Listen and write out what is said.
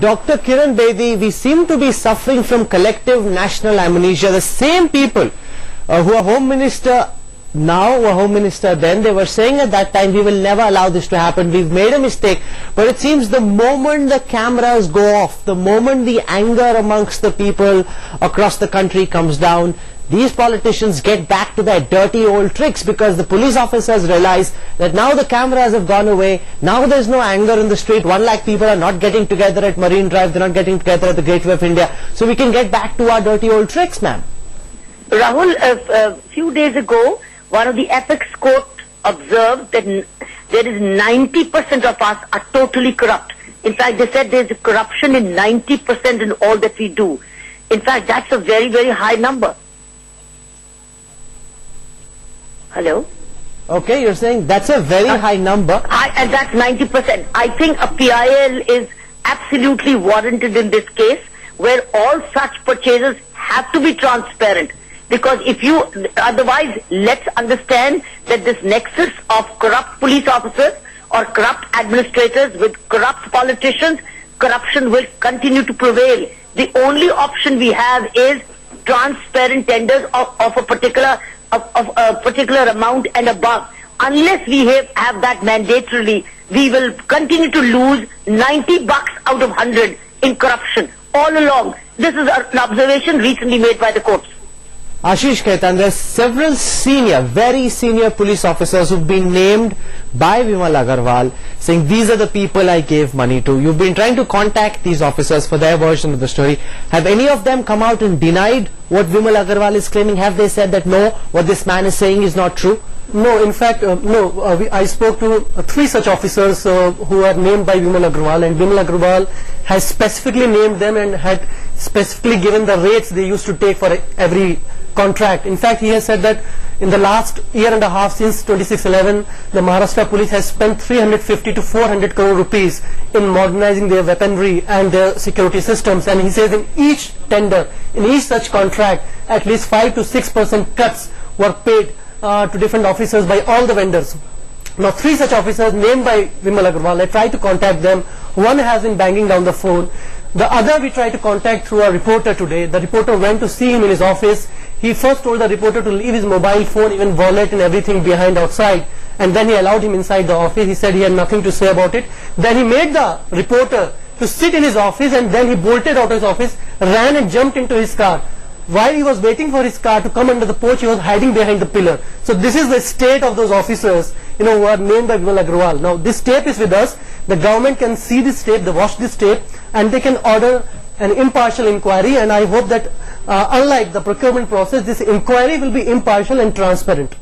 Dr. Kiran Bedi, we seem to be suffering from collective national amnesia. The same people who are Home Minister now, who are Home Minister then, they were saying at that time, we will never allow this to happen, we've made a mistake. But it seems the moment the cameras go off, the moment the anger amongst the people across the country comes down, these politicians get back to their dirty old tricks, because the police officers realize that now the cameras have gone away, now there's no anger in the street, 1 lakh people are not getting together at Marine Drive, they're not getting together at the Gateway of India, so we can get back to our dirty old tricks, ma'am. Rahul, a few days ago, one of the apex court observed that there is 90% of us are totally corrupt. In fact, they said there is corruption in 90% in all that we do. In fact, that's a very, very high number. Hello? Okay, you're saying that's a very high number. And that's 90%. I think a PIL is absolutely warranted in this case, where all such purchases have to be transparent. Because if you, otherwise, let's understand that this nexus of corrupt police officers or corrupt administrators with corrupt politicians, corruption will continue to prevail. The only option we have is transparent tenders of a particular amount and above. Unless we have that mandatorily, we will continue to lose 90 bucks out of 100 in corruption all along. This is an observation recently made by the courts. Ashish Khaitan, there are several senior, very senior police officers who've been named by Vimal Agarwal, saying these are the people I gave money to. You've been trying to contact these officers for their version of the story. Have any of them come out and denied what Vimal Agarwal is claiming? Have they said that no, what this man is saying is not true? No, in fact, I spoke to 3 such officers who are named by Vimal Agarwal, and Vimal Agarwal has specifically named them and had specifically given the rates they used to take for every contract. In fact, he has said that in the last year and a half, since 26/11, the Maharashtra police has spent 350 to 400 crore rupees in modernizing their weaponry and their security systems. And he says in each tender, in each such contract, at least 5 to 6% cuts were paid to different officers by all the vendors. Now 3 such officers named by Vimal Agarwal, I tried to contact them. One has been banging down the phone. The other we tried to contact through a reporter today. The reporter went to see him in his office. He first told the reporter to leave his mobile phone, even wallet and everything behind outside, and then he allowed him inside the office. He said he had nothing to say about it. Then he made the reporter to sit in his office, and then he bolted out of his office, ran and jumped into his car. While he was waiting for his car to come under the porch, he was hiding behind the pillar. So this is the state of those officers, who are named by Vimal Agarwal. Now this tape is with us. The government can see this tape, they watch this tape, and they can order an impartial inquiry. And I hope that unlike the procurement process, this inquiry will be impartial and transparent.